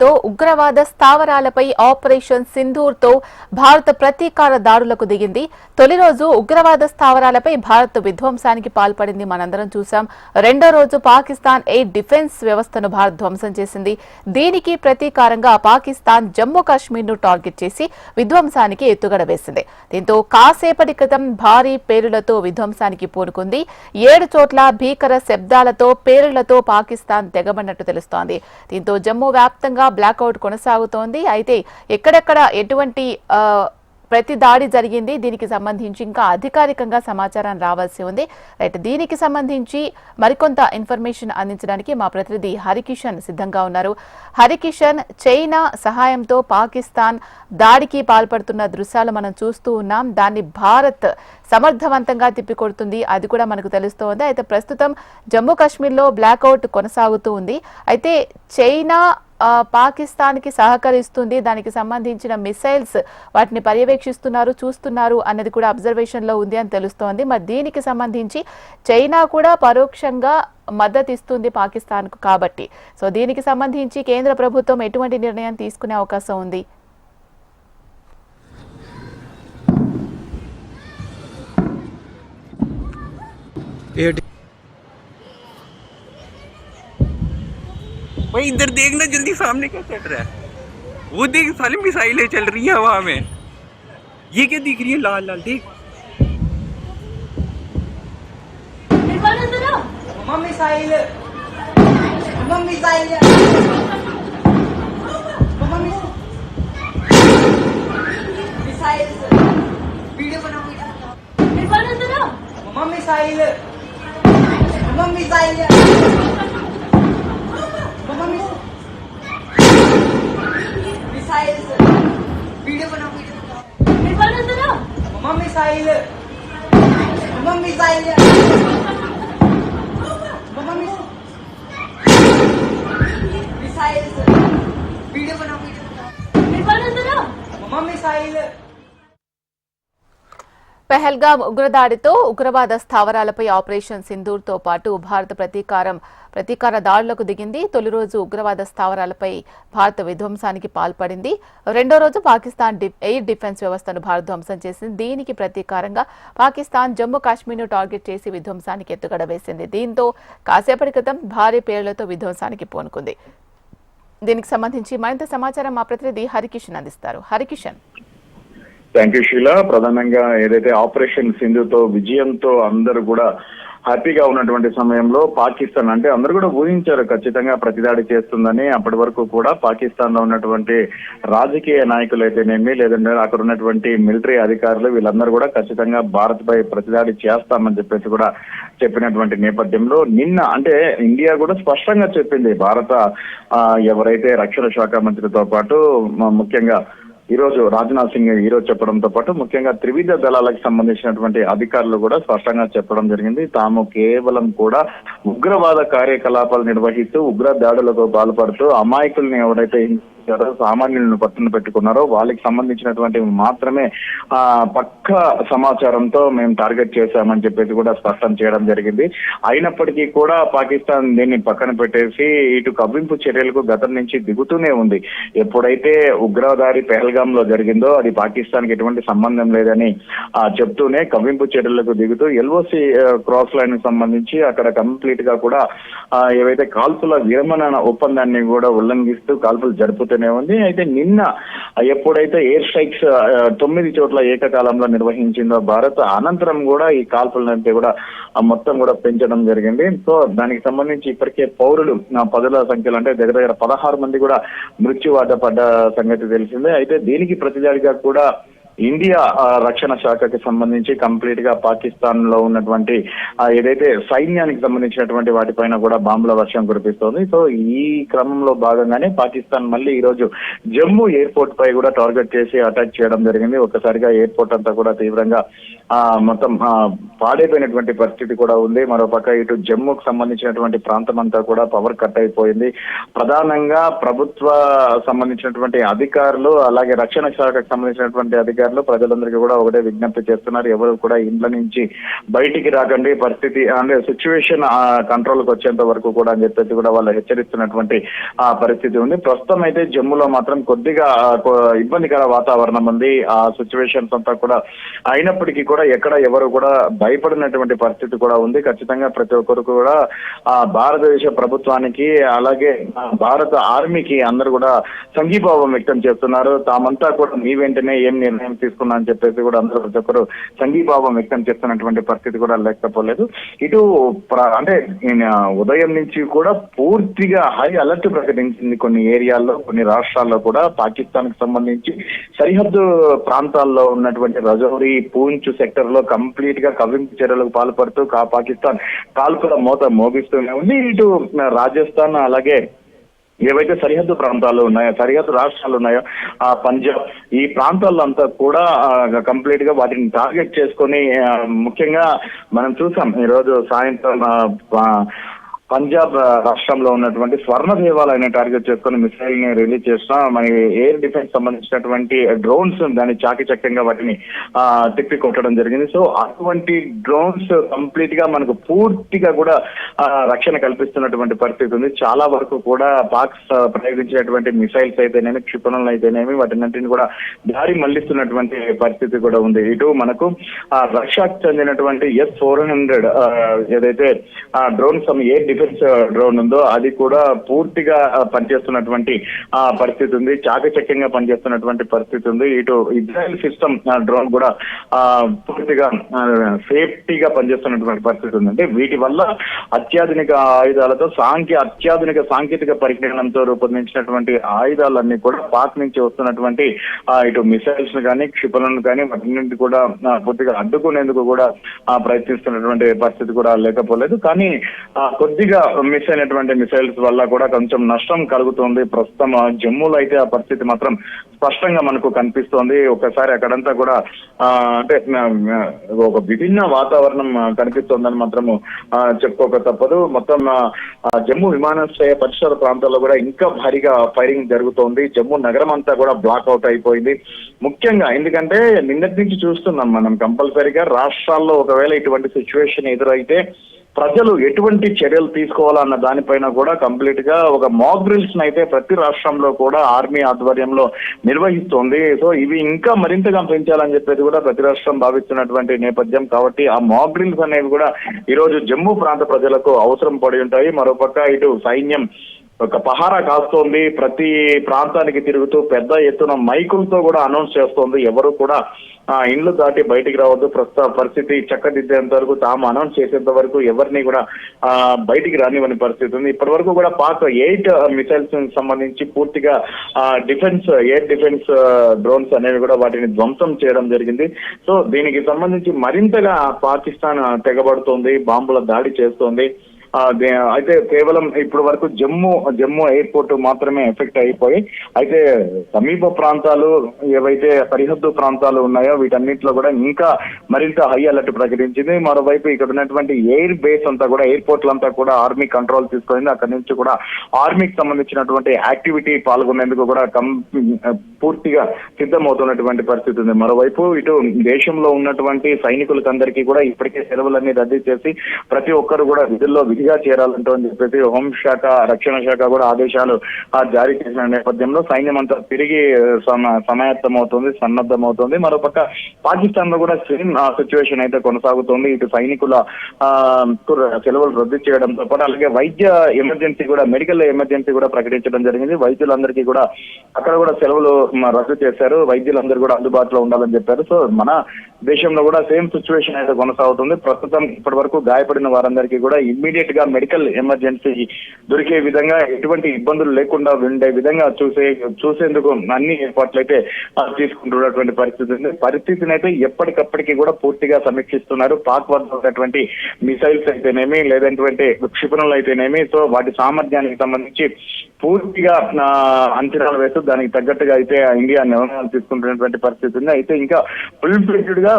దాడితో ఉగ్రవాద స్థావరాలపై ఆపరేషన్ సింధూర్తో భారత్ ప్రతీకార దాడులకు దిగింది. తొలి రోజు ఉగ్రవాద స్థావరాలపై భారత్ విధ్వంసానికి పాల్పడింది, మనందరం చూశాం. రెండో రోజు పాకిస్తాన్ ఎయిర్ డిఫెన్స్ వ్యవస్థను భారత్ ధ్వంసం చేసింది. దీనికి ప్రతీకారంగా పాకిస్తాన్ జమ్మూ కాశ్మీర్ను టార్గెట్ చేసి విధ్వంసానికి ఎత్తుగడ వేసింది. దీంతో కాసేపటి క్రితం భారీ పేలులతో విధ్వంసానికి పూనుకుంది. 7 చోట్ల భీకర శబ్దాలతో పేలులతో పాకిస్తాన్ తెగబడినట్టు తెలుస్తోంది. దీంతో జమ్మూ వ్యాప్తంగా బ్లాక్అవుట్ కొనసాగుతోంది. అయితే ఎక్కడెక్కడ ఎటువంటి ప్రతి దాడి జరిగింది, దీనికి సంబంధించి ఇంకా అధికారికంగా సమాచారం రావాల్సి ఉంది. రైట్, దీనికి సంబంధించి మరికొంత ఇన్ఫర్మేషన్ అందించడానికి మా ప్రతినిధి హరికిషన్ సిద్ధంగా ఉన్నారు. హరికిషన్, చైనా సహాయంతో పాకిస్తాన్ దాడికి పాల్పడుతున్న దృశ్యాలు మనం చూస్తూ ఉన్నాం. దాన్ని భారత్ సమర్థవంతంగా తిప్పికొడుతుంది, అది కూడా మనకు తెలుస్తోంది. అయితే ప్రస్తుతం జమ్మూ కాశ్మీర్లో బ్లాక్అవుట్ కొనసాగుతూ ఉంది. అయితే చైనా పాకిస్తాన్ కి సహకరిస్తుంది, దానికి సంబంధించిన మిసైల్స్ వాటిని పర్యవేక్షిస్తున్నారు, చూస్తున్నారు అన్నది కూడా అబ్జర్వేషన్ లో ఉంది అని తెలుస్తోంది. మరి దీనికి సంబంధించి చైనా కూడా పరోక్షంగా మద్దతు ఇస్తుంది పాకిస్తాన్ కు కాబట్టి, సో దీనికి సంబంధించి కేంద్ర ప్రభుత్వం ఎటువంటి నిర్ణయం తీసుకునే అవకాశం ఉంది? भाई इधर देखना जल्दी, सामने क्या चल रहा है? वो देख, साली मिसाइलें चल रही है हवा में। ये क्या दिख रही है लाल लाल? देख मम्मा मिसाइल, मम्मा मिसाइल, मम्मा मिसाइल, वीडियो बनाओ, मम्मा मिसाइल, मम्मा मिसाइल, मिसाइल, वीडियो बनाओ, मम्मा मिसाइल, मम्मा मिसाइल, मम्मा मिसाइल, वीडियो बनाओ, मम्मा मिसाइल। పెహల్గాం ఉగ్రదాడితో ఉగ్రవాద స్థావరాలపై ఆపరేషన్ సింధూర్తో పాటు భారత ప్రతీకార దాడులకు దిగింది. తొలి రోజు ఉగ్రవాద స్థావరాలపై భారత విధ్వంసానికి పాల్పడింది. రెండో రోజు పాకిస్తాన్ ఎయిర్ డిఫెన్స్ వ్యవస్థను భారత్ ధ్వంసం చేసింది. దీనికి ప్రతీకారంగా పాకిస్తాన్ జమ్మూ కాశ్మీర్ను టార్గెట్ చేసి విధ్వంసానికి ఎత్తుగడ వేసింది. దీంతో కాసేపటి క్రితం భారీ పేలులతో విధ్వంసానికి పూనుకుంది. దీనికి సంబంధించి మరింత సమాచారం మా ప్రతినిధి హరికిషన్ అందిస్తారు. హరికిషన్. Thank you Sheela. ప్రధానంగా ఏదైతే ఆపరేషన్ సింధుతో విజయంతో అందరూ కూడా హ్యాపీగా ఉన్నటువంటి సమయంలో పాకిస్తాన్ అంటే అందరూ కూడా ఊహించారు ఖచ్చితంగా ప్రతిదాడి చేస్తుందని. అప్పటి వరకు కూడా పాకిస్తాన్ లో ఉన్నటువంటి రాజకీయ నాయకులు అయితేనేమి, లేదంటే అక్కడ ఉన్నటువంటి మిలిటరీ అధికారులు వీళ్ళందరూ కూడా ఖచ్చితంగా భారత్ పై ప్రతిదాడి చేస్తామని చెప్పేసి కూడా చెప్పినటువంటి నేపథ్యంలో నిన్న అంటే ఇండియా కూడా స్పష్టంగా చెప్పింది. భారత ఎవరైతే రక్షణ శాఖ మంత్రితో పాటు ముఖ్యంగా ఈ రోజు రాజ్నాథ్ సింగ్ ఈ రోజు చెప్పడంతో పాటు ముఖ్యంగా త్రివిధ దళాలకు సంబంధించినటువంటి అధికారులు కూడా స్పష్టంగా చెప్పడం జరిగింది. తాము కేవలం కూడా ఉగ్రవాద కార్యకలాపాలు నిర్వహిస్తూ ఉగ్ర దాడులకు పాల్పడుతూ అమాయకుల్ని ఎవరైతే సామాన్యులను పట్టున పెట్టుకున్నారో వాళ్ళకి సంబంధించినటువంటి మాత్రమే పక్క సమాచారంతో మేము టార్గెట్ చేశామని చెప్పేసి కూడా స్పష్టం చేయడం జరిగింది. అయినప్పటికీ కూడా పాకిస్తాన్ దీన్ని పక్కన పెట్టేసి ఇటు కవ్వింపు చర్యలకు గతం నుంచి దిగుతూనే ఉంది. ఎప్పుడైతే ఉగ్రదాడి పెహల్గాం లో జరిగిందో అది పాకిస్తాన్ కి ఎటువంటి సంబంధం లేదని చెప్తూనే కవ్వింపు చర్యలకు దిగుతూ ఎల్ఓసి క్రాస్ లైన్ కి సంబంధించి అక్కడ కంప్లీట్ గా కూడా ఏవైతే కాల్పుల విరమణ ఒప్పందాన్ని కూడా ఉల్లంఘిస్తూ కాల్పులు జరుపుతూ ఉంది. అయితే నిన్న ఎప్పుడైతే ఎయిర్ స్ట్రైక్స్ 9 చోట్ల ఏకకాలంలో నిర్వహించిందో భారత్, అనంతరం కూడా ఈ కాల్పులనంతా కూడా మొత్తం కూడా పెంచడం జరిగింది. సో దానికి సంబంధించి ఇప్పటికే పౌరులు 10ల సంఖ్యలో అంటే దగ్గర 16 మంది కూడా మృత్యువాత పడ్డ సంగతి తెలిసిందే. అయితే దీనికి ప్రతిదాడిగా కూడా ఇండియా రక్షణ శాఖకి సంబంధించి కంప్లీట్ గా పాకిస్తాన్ లో ఉన్నటువంటి ఏదైతే సైన్యానికి సంబంధించినటువంటి వాటిపైన కూడా బాంబుల వర్షం కురిపిస్తోంది. సో ఈ క్రమంలో భాగంగానే పాకిస్తాన్ మళ్ళీ ఈ రోజు జమ్మూ ఎయిర్పోర్ట్ పై కూడా టార్గెట్ చేసి అటాక్ చేయడం జరిగింది. ఒక్కసారిగా ఎయిర్పోర్ట్ అంతా కూడా తీవ్రంగా మొత్తం పాడైపోయినటువంటి పరిస్థితి కూడా ఉంది. మరోపక్క ఇటు జమ్మూకు సంబంధించినటువంటి ప్రాంతం అంతా కూడా పవర్ కట్ అయిపోయింది. ప్రధానంగా ప్రభుత్వ సంబంధించినటువంటి అధికారులు అలాగే రక్షణ శాఖకు సంబంధించినటువంటి అధికారులు అధికారులు ప్రజలందరికీ కూడా ఒకటే విజ్ఞప్తి చేస్తున్నారు. ఎవరు కూడా ఇండ్ల నుంచి బయటికి రాకండి, పరిస్థితి అంటే సిచ్యువేషన్ కంట్రోల్కి వచ్చేంత వరకు కూడా అని చెప్పేసి కూడా వాళ్ళు హెచ్చరిస్తున్నటువంటి పరిస్థితి ఉంది. ప్రస్తుతం అయితే జమ్మూలో మాత్రం కొద్దిగా ఇబ్బందికర వాతావరణం ఉంది. ఆ సిచ్యువేషన్స్ అంతా కూడా అయినప్పటికీ కూడా ఎక్కడ ఎవరు కూడా భయపడినటువంటి పరిస్థితి కూడా ఉంది. ఖచ్చితంగా ప్రతి ఒక్కరు కూడా భారతదేశ ప్రభుత్వానికి అలాగే భారత ఆర్మీకి అందరూ కూడా సంఘీభావం వ్యక్తం చేస్తున్నారు. తామంతా కూడా మీ వెంటనే ఏం నిర్ణయం తీసుకున్నా అని చెప్పేసి కూడా అందరూ ప్రతి ఒక్కరు సంఘీభావం వ్యక్తం చేస్తున్నటువంటి పరిస్థితి కూడా లేకపోలేదు. ఇటు అంటే ఉదయం నుంచి కూడా పూర్తిగా హై అలర్ట్ ప్రకటించింది కొన్ని ఏరియాల్లో, కొన్ని రాష్ట్రాల్లో కూడా. పాకిస్తాన్ కి సంబంధించి సరిహద్దు ప్రాంతాల్లో ఉన్నటువంటి రజౌరి, పూంచ్ సెక్టర్ లో కంప్లీట్ గా కవ్వింపు చర్యలకు పాల్పడుతూ పాకిస్తాన్ కాల్పుల మోత మోగిస్తూనే ఉంది. ఇటు రాజస్థాన్ అలాగే ఏవైతే సరిహద్దు ప్రాంతాలు ఉన్నాయో, సరిహద్దు రాష్ట్రాలు ఉన్నాయో, పంజాబ్, ఈ ప్రాంతాల్లో అంతా కూడా కంప్లీట్ గా వాటిని టార్గెట్ చేసుకొని ముఖ్యంగా మనం చూసాం ఈరోజు సాయంత్రం పంజాబ్ రాష్ట్రంలో ఉన్నటువంటి స్వర్ణ దేవాలయాన్ని టార్గెట్ చేసుకుని మిసైల్ ని రిలీజ్ చేసిన మన ఎయిర్ డిఫెన్స్ సంబంధించినటువంటి డ్రోన్స్ దాన్ని చాకచక్యంగా వాటిని తిప్పి కొట్టడం జరిగింది. సో అటువంటి డ్రోన్స్ కంప్లీట్ గా మనకు పూర్తిగా కూడా రక్షణ కల్పిస్తున్నటువంటి పరిస్థితి ఉంది. చాలా వరకు కూడా పాక్ ప్రయోగించినటువంటి మిసైల్స్ అయితేనేమి, క్షిపణులు అయితేనేమి వాటిన్నింటిని కూడా దారి మళ్లిస్తున్నటువంటి పరిస్థితి కూడా ఉంది. ఇటు మనకు రష్యాకు చెందినటువంటి S-400 ఏదైతే డ్రోన్స్ ఎయిర్ డిఫెన్స్ డ్రోన్ ఉందో అది కూడా పూర్తిగా పనిచేస్తున్నటువంటి పరిస్థితి ఉంది. చాకచక్యంగా పనిచేస్తున్నటువంటి పరిస్థితి ఉంది. ఇటు ఇజ్రాయెల్ సిస్టమ్ డ్రోన్ కూడా పూర్తిగా సేఫ్టీగా పనిచేస్తున్నటువంటి పరిస్థితి ఉంది. అంటే వీటి వల్ల అత్యాధునిక ఆయుధాలతో అత్యాధునిక సాంకేతిక పరిజ్ఞానంతో రూపొందించినటువంటి ఆయుధాలన్నీ కూడా పాక్ నుంచి వస్తున్నటువంటి ఇటు మిసైల్స్ కానీ, క్షిపణులను కానీ వాటిని కూడా పూర్తిగా అడ్డుకునేందుకు కూడా ప్రయత్నిస్తున్నటువంటి పరిస్థితి కూడా లేకపోలేదు. కానీ కొద్దిగా మిస్ అయినటువంటి మిసైల్స్ వల్ల కూడా కొంచెం నష్టం కలుగుతుంది. ప్రస్తుతం జమ్మూలో అయితే ఆ పరిస్థితి మాత్రం స్పష్టంగా మనకు కనిపిస్తోంది. ఒకసారి అక్కడంతా కూడా అంటే ఒక విభిన్న వాతావరణం కనిపిస్తోందని మాత్రము చెప్పుకోక తప్పదు. మొత్తం జమ్మూ విమానాశ్రయ పరిసర ప్రాంతాల్లో కూడా ఇంకా భారీగా ఫైరింగ్ జరుగుతోంది. జమ్మూ నగరం అంతా కూడా బ్లాక్ అవుట్ అయిపోయింది. ముఖ్యంగా ఎందుకంటే నిన్నటి నుంచి చూస్తున్నాం మనం కంపల్సరీగా రాష్ట్రాల్లో ఒకవేళ ఇటువంటి సిచ్యువేషన్ ఎదురైతే ప్రజలు ఎటువంటి చర్యలు తీసుకోవాలన్న దానిపైన కూడా కంప్లీట్ గా ఒక మాక్ డ్రిల్స్ అయితే ప్రతి రాష్ట్రంలో కూడా ఆర్మీ ఆధ్వర్యంలో నిర్వహిస్తోంది. సో ఇవి ఇంకా మరింతగా పెంచాలని చెప్పేసి కూడా ప్రతి రాష్ట్రం భావిస్తున్నటువంటి నేపథ్యం కాబట్టి ఆ మాక్ డ్రిల్స్ అనేవి కూడా ఈ రోజు జమ్మూ ప్రాంత ప్రజలకు అవసరం పడి ఉంటాయి. మరోపక్క ఇటు సైన్యం ఒక పహారా కాస్తోంది. ప్రతి ప్రాంతానికి తిరుగుతూ పెద్ద ఎత్తున మైకులతో కూడా అనౌన్స్ చేస్తోంది. ఎవరు కూడా ఇండ్లు దాటి బయటికి రావద్దు, ప్రస్తుత పరిస్థితి చక్కదిద్దేంత వరకు, తాము అనౌన్స్ చేసేంత వరకు ఎవరిని కూడా బయటికి రానివ్వని పరిస్థితి ఉంది. ఇప్పటి వరకు కూడా పాక్ 8 మిసైల్స్ సంబంధించి పూర్తిగా ఎయిర్ డిఫెన్స్ డ్రోన్స్ అనేవి కూడా వాటిని ధ్వంసం చేయడం జరిగింది. సో దీనికి సంబంధించి మరింతగా పాకిస్తాన్ తెగబడుతోంది, బాంబుల దాడి చేస్తోంది. అయితే కేవలం ఇప్పటి వరకు జమ్మూ ఎయిర్పోర్ట్ మాత్రమే ఎఫెక్ట్ అయిపోయి, అయితే సమీప ప్రాంతాలు ఏవైతే సరిహద్దు ప్రాంతాలు ఉన్నాయో వీటన్నిటిలో కూడా ఇంకా మరింత హై అలర్ట్ ప్రకటించింది. మరోవైపు ఇక్కడ ఉన్నటువంటి ఎయిర్ బేస్ అంతా కూడా, ఎయిర్పోర్ట్లంతా కూడా ఆర్మీ కంట్రోల్ తీసుకుంది. అక్కడి నుంచి కూడా ఆర్మీకి సంబంధించినటువంటి యాక్టివిటీ పాల్గొనేందుకు కూడా పూర్తిగా సిద్ధమవుతున్నటువంటి పరిస్థితి ఉంది. మరోవైపు ఇటు దేశంలో ఉన్నటువంటి సైనికులకందరికీ కూడా ఇప్పటికే సెలవులన్నీ రద్దు చేసి ప్రతి ఒక్కరు కూడా విధుల్లో విధిగా చేరాలంటూ అని చెప్పేసి హోంశాఖ, రక్షణ శాఖ కూడా ఆదేశాలు జారీ చేసిన నేపథ్యంలో సైన్యం అంతా తిరిగి సమాయత్తమవుతుంది, సన్నద్ధమవుతుంది. మరోపక్క పాకిస్తాన్ లో కూడా సేమ్ సిచ్యువేషన్ అయితే కొనసాగుతోంది. ఇటు సైనికుల సెలవులు రద్దు చేయడంతో పాటు అలాగే వైద్య ఎమర్జెన్సీ కూడా, మెడికల్ ఎమర్జెన్సీ కూడా ప్రకటించడం జరిగింది. వైద్యులందరికీ కూడా అక్కడ కూడా సెలవులు రద్దు చేశారు. వైద్యులందరూ కూడా అందుబాటులో ఉండాలని చెప్పారు. సో మన దేశంలో కూడా సేమ్ సిచ్యువేషన్ అయితే కొనసాగుతుంది. ప్రస్తుతం ఇప్పటి వరకు గాయపడిన వారందరికీ కూడా ఇమ్మీడియట్ గా మెడికల్ ఎమర్జెన్సీ దొరికే విధంగా, ఎటువంటి ఇబ్బందులు లేకుండా ఉండే విధంగా చూసేందుకు అన్ని ఏర్పాట్లు అయితే తీసుకుంటున్నటువంటి పరిస్థితి ఉంది. పరిస్థితిని అయితే ఎప్పటికప్పటికీ కూడా పూర్తిగా సమీక్షిస్తున్నారు. పాక్ వద్ద ఉన్నటువంటి మిసైల్స్ అయితేనేమి, లేదంటే క్షిపణులు అయితేనేమి, సో వాటి సామర్థ్యానికి సంబంధించి పూర్తిగా అంచనాలు వేస్తూ దానికి తగ్గట్టుగా అయితే ఇండియా నిర్ణయాలు తీసుకుంటున్నటువంటి పరిస్థితి ఉంది. అయితే ఇంకా ఫుల్ ఫ్లెడ్జ్డ్ గా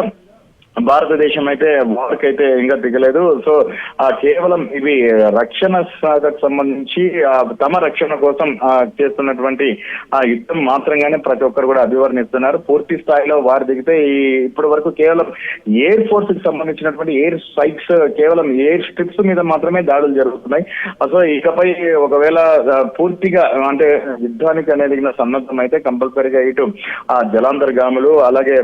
భారతదేశం అయితే వార్క్ అయితే ఇంకా దిగలేదు. సో కేవలం ఇవి రక్షణ శాఖకు సంబంధించి తమ రక్షణ కోసం చేస్తున్నటువంటి యుద్ధం మాత్రంగానే ప్రతి ఒక్కరు కూడా అభివర్ణిస్తున్నారు. పూర్తి స్థాయిలో వారు దిగితే ఇప్పటి వరకు కేవలం ఎయిర్ ఫోర్స్ కి సంబంధించినటువంటి ఎయిర్ స్ట్రైక్స్, కేవలం ఎయిర్ స్ట్రిప్స్ మీద మాత్రమే దాడులు జరుగుతున్నాయి. సో ఇకపై ఒకవేళ పూర్తిగా అంటే యుద్ధానికి అనేది సన్నద్ధం అయితే కంపల్సరీగా ఇటు జలాంతర్గాములు, అలాగే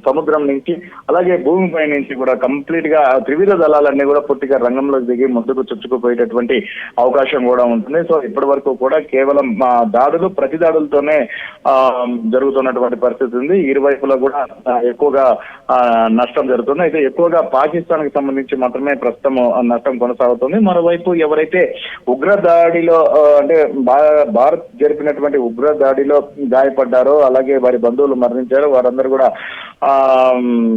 సముద్రం నుంచి, అలాగే భూమిపై నుంచి కూడా కంప్లీట్ గా త్రివిధ దళాలన్నీ కూడా పూర్తిగా రంగంలోకి దిగి ముందుకు చుచ్చుకుపోయేటటువంటి అవకాశం కూడా ఉంటుంది. సో ఇప్పటి వరకు కూడా కేవలం దాడులు, ప్రతి దాడులతోనే జరుగుతున్నటువంటి పరిస్థితి ఉంది. ఇరువైపులా కూడా ఎక్కువగా నష్టం జరుగుతుంది. అయితే ఎక్కువగా పాకిస్తాన్ కి సంబంధించి మాత్రమే ప్రస్తుతం నష్టం కొనసాగుతుంది. మరోవైపు ఎవరైతే ఉగ్ర దాడిలో అంటే భారత్ జరిపినటువంటి ఉగ్ర దాడిలో గాయపడ్డారో, అలాగే వారి బంధువులు మరణించారో, వారందరూ కూడా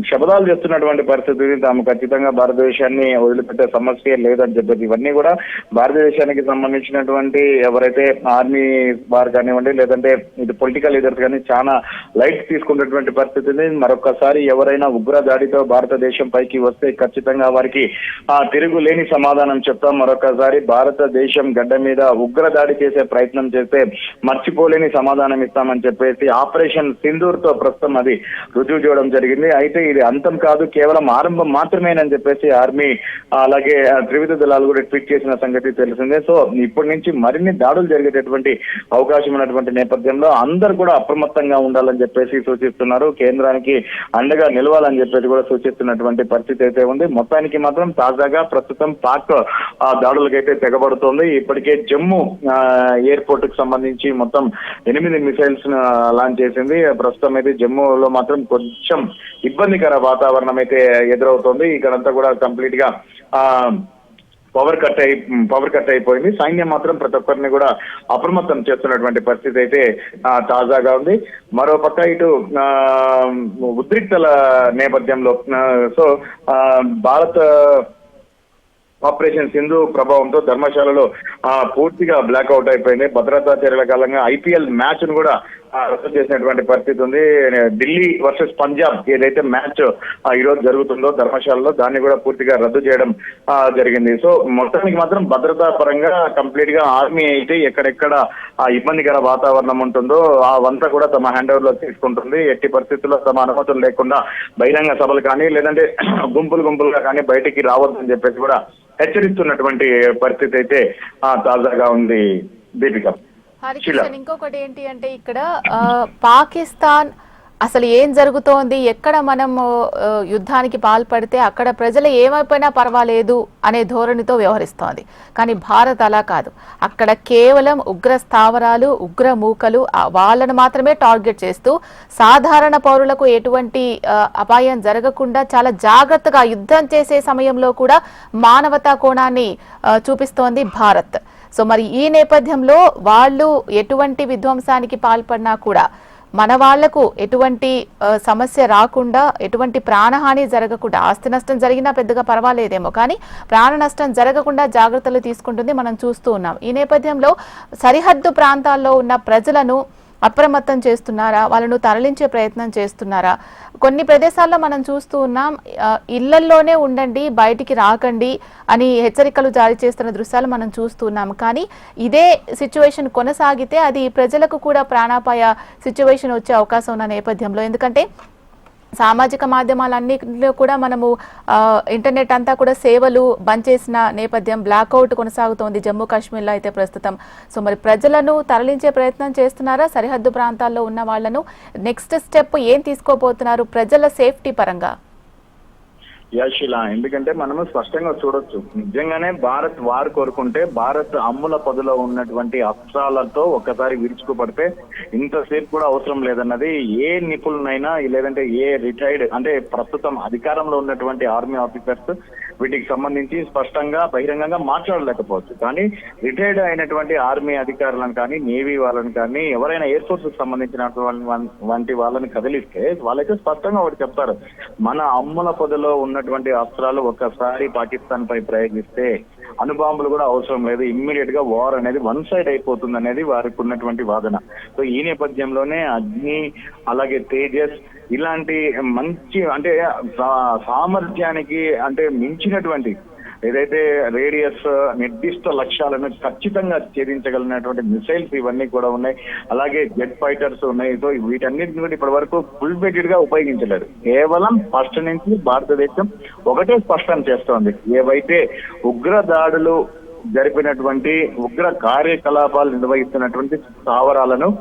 శపథాలు చేస్తున్నటువంటి పరిస్థితి. తాము ఖచ్చితంగా భారతదేశాన్ని వదిలిపెట్టే సమస్య లేదని చెప్పేసి ఇవన్నీ కూడా భారతదేశానికి సంబంధించినటువంటి ఎవరైతే ఆర్మీ వారు కానివ్వండి, లేదంటే ఇది పొలిటికల్ లీడర్స్ కానీ చాలా లైట్ తీసుకున్నటువంటి పరిస్థితి. మరొకసారి ఎవరైనా ఉగ్ర దాడితో భారతదేశం పైకి వస్తే ఖచ్చితంగా వారికి తిరుగు లేని సమాధానం చెప్తాం. మరొకసారి భారతదేశం గడ్డ మీద ఉగ్ర దాడి చేసే ప్రయత్నం చేస్తే మర్చిపోలేని సమాధానం ఇస్తామని చెప్పేసి ఆపరేషన్ సింధూర్ తో ప్రస్తుతం అది రుజువు చేయడం జరిగింది. అయితే ఇది అంతం కాదు, కేవలం ఆరంభం మాత్రమేనని చెప్పేసి ఆర్మీ అలాగే త్రివిధ దళాలు కూడా ట్వీట్ చేసిన సంగతి తెలిసిందే. సో ఇప్పటి నుంచి మరిన్ని దాడులు జరిగేటటువంటి అవకాశం ఉన్నటువంటి నేపథ్యంలో అందరూ కూడా అప్రమత్తంగా ఉండాలని చెప్పేసి సూచిస్తున్నారు. కేంద్రానికి అండగా నిలవాలని చెప్పేసి కూడా సూచిస్తున్నటువంటి పరిస్థితి అయితే ఉంది. మొత్తానికి మాత్రం తాజాగా ప్రస్తుతం పాక్ దాడులకైతే తెగబడుతోంది. ఇప్పటికే జమ్మూ ఎయిర్పోర్ట్ కు సంబంధించి మొత్తం 8 మిసైల్స్ లాంచ్ చేసింది. ప్రస్తుతం అయితే జమ్మూలో మాత్రం కొంచెం ఇబ్బందికర వాతావరణం అయితే ఎదురవుతోంది. ఇక్కడంతా కూడా కంప్లీట్ గా పవర్ కట్ అయిపోయింది. సైన్యం మాత్రం ప్రతి ఒక్కరిని కూడా అప్రమత్తం చేస్తున్నటువంటి పరిస్థితి అయితే తాజాగా ఉంది. మరోపక్క ఇటు ఉద్రిక్తల నేపథ్యంలో సో భారత్ ఆపరేషన్ సింధు ప్రభావంతో ధర్మశాలలో పూర్తిగా బ్లాక్అవుట్ అయిపోయింది. భద్రతా చర్యల కాలంగా ఐపీఎల్ మ్యాచ్ ను కూడా రద్దు చేసినటువంటి పరిస్థితి ఉంది. ఢిల్లీ వర్సెస్ పంజాబ్ ఏదైతే మ్యాచ్ ఈ రోజు జరుగుతుందో ధర్మశాలలో, దాన్ని కూడా పూర్తిగా రద్దు చేయడం జరిగింది. సో మొత్తానికి మాత్రం భద్రతా పరంగా కంప్లీట్ గా ఆర్మీ అయితే ఎక్కడెక్కడ ఇబ్బందికర వాతావరణం ఉంటుందో అవంతా కూడా తమ హ్యాండ్ ఓవర్ లో తీసుకుంటుంది. ఎట్టి పరిస్థితుల్లో తమ అనుమతులు లేకుండా బహిరంగ సభలు కానీ, లేదంటే గుంపులుగా కానీ బయటికి రావద్దని చెప్పేసి కూడా హెచ్చరిస్తున్నటువంటి పరిస్థితి అయితే తాజాగా ఉంది. దీపిక, హరికిషన్, ఇంకొకటి ఏంటి అంటే ఇక్కడ పాకిస్తాన్ అసలు ఏం జరుగుతోంది, ఎక్కడ మనం యుద్ధానికి పాల్పడితే అక్కడ ప్రజలు ఏమైపోయినా పర్వాలేదు అనే ధోరణితో వ్యవహరిస్తోంది. కానీ భారత్ అలా కాదు. అక్కడ కేవలం ఉగ్ర స్థావరాలు, ఉగ్ర మూకలు వాళ్ళను మాత్రమే టార్గెట్ చేస్తూ సాధారణ పౌరులకు ఎటువంటి అపాయం జరగకుండా చాలా జాగ్రత్తగా యుద్ధం చేసే సమయంలో కూడా మానవతా కోణాన్ని చూపిస్తోంది భారత్. సో మరి ఈ నేపథ్యంలో వాళ్ళు ఎటువంటి విధ్వంసానికి పాల్పడినా కూడా మన వాళ్లకు ఎటువంటి సమస్య రాకుండా, ఎటువంటి ప్రాణహాని జరగకుండా, ఆస్తి నష్టం జరిగినా పెద్దగా పర్వాలేదేమో కానీ ప్రాణ నష్టం జరగకుండా జాగ్రత్తలు తీసుకుంటుంది మనం చూస్తూ ఉన్నాం. ఈ నేపథ్యంలో సరిహద్దు ప్రాంతాల్లో ఉన్న ప్రజలను అప్రమత్తం చేస్తున్నారా, వాళ్ళను తరలించే ప్రయత్నం చేస్తున్నారా? కొన్ని ప్రదేశాల్లో మనం చూస్తూ ఉన్నాం, ఇళ్లల్లోనే ఉండండి, బయటికి రాకండి అని హెచ్చరికలు జారీ చేస్తున్న దృశ్యాలు మనం చూస్తున్నాం. కానీ ఇదే సిచ్యువేషన్ కొనసాగితే అది ప్రజలకు కూడా ప్రాణాపాయ సిచ్యువేషన్ వచ్చే అవకాశం ఉన్న నేపథ్యంలో, ఎందుకంటే సామాజిక మాధ్యమాలన్నింటిలో కూడా మనము ఇంటర్నెట్ అంతా కూడా సేవలు బంద్ చేసిన నేపథ్యం, బ్లాక్అవుట్ కొనసాగుతోంది జమ్మూ కాశ్మీర్లో అయితే ప్రస్తుతం. సో మరి ప్రజలను తరలించే ప్రయత్నం చేస్తున్నారా? సరిహద్దు ప్రాంతాల్లో ఉన్న వాళ్లను నెక్స్ట్ స్టెప్ ఏం తీసుకోబోతున్నారు ప్రజల సేఫ్టీ పరంగా? యాశిలా, ఎందుకంటే మనము స్పష్టంగా చూడొచ్చు, నిజంగానే భారత్ వారు కోరుకుంటే భారత్ అమ్ముల పదులో ఉన్నటువంటి అస్త్రాలతో ఒక్కసారి విరుచుకుపడితే ఇంతసేపు కూడా అవసరం లేదన్నది ఏ నిపుణులైనా, లేదంటే ఏ రిటైర్డ్ అంటే ప్రస్తుతం అధికారంలో ఉన్నటువంటి ఆర్మీ ఆఫీసర్స్ వీటికి సంబంధించి స్పష్టంగా బహిరంగంగా మాట్లాడలేకపోవచ్చు. కానీ రిటైర్డ్ అయినటువంటి ఆర్మీ అధికారులను కానీ, నేవీ వాళ్ళని కానీ, ఎవరైనా ఎయిర్ ఫోర్స్ కు సంబంధించినటువంటి వాళ్ళని కదిలిస్తే వాళ్ళైతే స్పష్టంగా ఒకటి చెప్తారు, మన అమ్ముల పొదలో ఉన్న ఉన్నటువంటి అస్త్రాలు ఒక్కసారి పాకిస్తాన్ పై ప్రయోగిస్తే అణుబాంబులు కూడా అవసరం లేదు, ఇమ్మీడియట్ గా వార్ అనేది వన్ సైడ్ అయిపోతుంది అనేది వారికి ఉన్నటువంటి వాదన. సో ఈ నేపథ్యంలోనే అగ్ని అలాగే తేజస్ ఇలాంటి మంచి అంటే సామర్థ్యానికి అంటే మించినటువంటి ఏదైతే రేడియస్ నిర్దిష్ట లక్ష్యాలను ఖచ్చితంగా ఛేదించగలిగినటువంటి మిసైల్స్ ఇవన్నీ కూడా ఉన్నాయి. అలాగే జెట్ ఫైటర్స్ ఉన్నాయి. సో వీటన్నిటిని కూడా ఇప్పటి వరకు ఫుల్ బెడెడ్ గా ఉపయోగించలేదు. కేవలం ఫస్ట్ నుంచి భారతదేశం ఒకటే స్పష్టం చేస్తోంది, ఏవైతే ఉగ్ర దాడులు జరిపినటువంటి ఉగ్ర కార్యకలాపాలు నిర్వహిస్తున్నటువంటి స్థావరాలను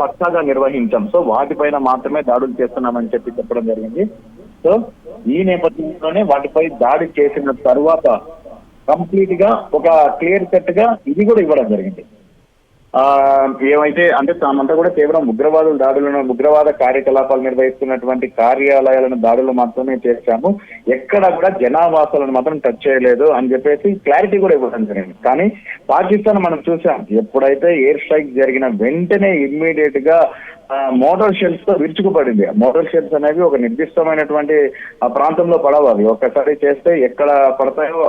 పక్కాగా నిర్వహించాం, సో వాటిపైన మాత్రమే దాడులు చేస్తున్నామని చెప్పడం జరిగింది. సో ఈ నేపథ్యంలోనే వాటిపై దాడి చేసిన తర్వాత కంప్లీట్ గా ఒక క్లియర్ కట్ గా ఇది కూడా ఇవ్వడం జరిగింది. ఏమైతే అంటే తామంతా కూడా కేవలం ఉగ్రవాద కార్యకలాపాలు నిర్వహిస్తున్నటువంటి కార్యాలయాలను దాడులు మాత్రమే చేశాము, ఎక్కడ కూడా జనావాసాలను మాత్రం టచ్ చేయలేదు అని చెప్పేసి క్లారిటీ కూడా ఇవ్వడం జరిగింది. కానీ పాకిస్తాన్ మనం చూసాం, ఎప్పుడైతే ఎయిర్ స్ట్రైక్ జరిగిన వెంటనే ఇమ్మీడియట్ గా మోటార్ షెల్స్ తో విరుచుకుపడింది. మోటార్ షెల్స్ అనేవి ఒక నిర్దిష్టమైనటువంటి ప్రాంతంలో పడవు, అవి ఒక్కసారి చేస్తే ఎక్కడ పడతాయో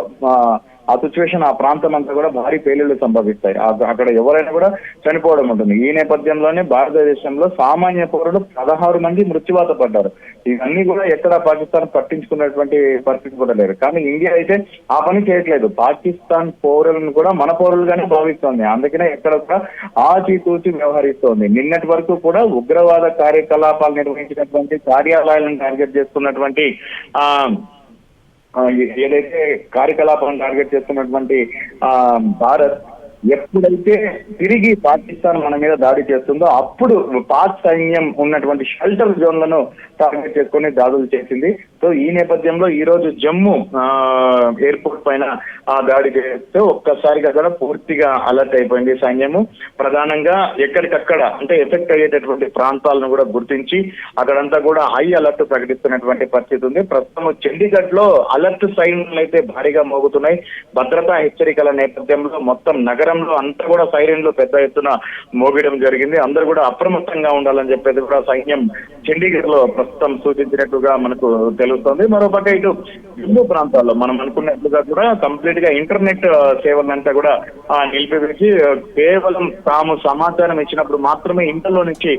ఆ సిచ్యువేషన్ ఆ ప్రాంతం అంతా కూడా భారీ పేలుళ్లు సంభవిస్తాయి, అక్కడ ఎవరైనా కూడా చనిపోవడం ఉంటుంది. ఈ నేపథ్యంలోనే భారతదేశంలో సామాన్య పౌరులు 16 మంది మృత్యువాత పడ్డారు. ఇవన్నీ కూడా ఎక్కడ పాకిస్తాన్ పట్టించుకున్నటువంటి పరిస్థితి కూడా లేదు. కానీ ఇండియా అయితే ఆ పని చేయట్లేదు, పాకిస్తాన్ పౌరులను కూడా మన పౌరులుగానే భావిస్తోంది. అందుకనే ఎక్కడ కూడా ఆచితూచి వ్యవహరిస్తోంది. నిన్నటి వరకు కూడా ఉగ్రవాద కార్యకలాపాలు నిర్వహించినటువంటి కార్యాలయాలను టార్గెట్ చేస్తున్నటువంటి ఏదైతే కార్యకలాపాలను టార్గెట్ చేస్తున్నటువంటి భారత్ ఎప్పుడైతే తిరిగి పాకిస్తాన్ మన మీద దాడి చేస్తుందో అప్పుడు పాక్ సైన్యం ఉన్నటువంటి షెల్టర్ జోన్లను టార్గెట్ చేసుకుని దాడులు చేసింది. సో ఈ నేపథ్యంలో ఈ రోజు జమ్మూ ఎయిర్పోర్ట్ పైన ఆ దాడి చేస్తే ఒక్కసారిగా కూడా పూర్తిగా అలర్ట్ అయిపోయింది సైన్యము. ప్రధానంగా ఎక్కడికక్కడ అంటే ఎఫెక్ట్ అయ్యేటటువంటి ప్రాంతాలను కూడా గుర్తించి అక్కడంతా కూడా హై అలర్ట్ ప్రకటిస్తున్నటువంటి పరిస్థితి ఉంది. ప్రస్తుతం చండీగఢ్ లో అలర్ట్ సైరన్లు అయితే భారీగా మోగుతున్నాయి. భద్రతా హెచ్చరికల నేపథ్యంలో మొత్తం నగరంలో అంతా కూడా సైరన్లు పెద్ద ఎత్తున మోగడం జరిగింది. అందరూ కూడా అప్రమత్తంగా ఉండాలని చెప్పేది కూడా సైన్యం చండీగఢ్ లో ప్రస్తుతం సూచించినట్టుగా మనకు తెలుస్తోంది. మరోపక్క ఇటు హిందూ ప్రాంతాల్లో మనం అనుకున్నట్లుగా కూడా కంప్లీట్ గా ఇంటర్నెట్ సేవలంతా కూడా నిలిపివేసి కేవలం తాము సమాచారం ఇచ్చినప్పుడు మాత్రమే ఇంట్లో నుంచి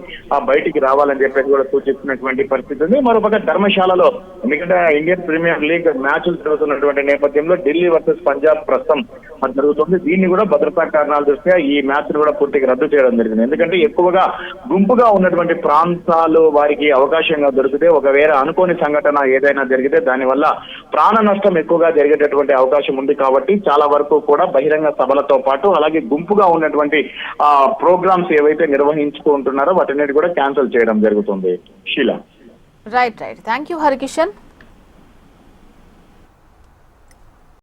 బయటికి రావాలని చెప్పేసి కూడా సూచిస్తున్నటువంటి పరిస్థితి ఉంది. మరోపక్క ధర్మశాలలో ఎందుకంటే ఇండియన్ ప్రీమియర్ లీగ్ మ్యాచ్లు జరుగుతున్నటువంటి నేపథ్యంలో ఢిల్లీ వర్సెస్ పంజాబ్ ప్రస్తుతం జరుగుతుంది. దీన్ని కూడా భద్రతా కారణాల దృష్ట్యా ఈ మ్యాచ్ కూడా పూర్తిగా రద్దు చేయడం జరిగింది. ఎందుకంటే ఎక్కువగా గుంపుగా ఉన్నటువంటి ప్రాంతాలు వారికి అవకాశంగా దొరికితే ఒకవేళ అనుకోని సంఘటన ఏదైనా జరిగితే దానివల్ల ప్రాణ నష్టం ఎక్కువగా జరిగేటటువంటి అవకాశం ఉంది. కాబట్టి చాలా వరకు కూడా బహిరంగ సభలతో పాటు అలాగే గుంపుగా ఉన్నటువంటి ప్రోగ్రామ్స్ ఏవైతే నిర్వహించుకుంటున్నారో వాటిని కూడా క్యాన్సిల్ చేయడం జరుగుతుంది. Sheela. Right. Thank you Harikishan.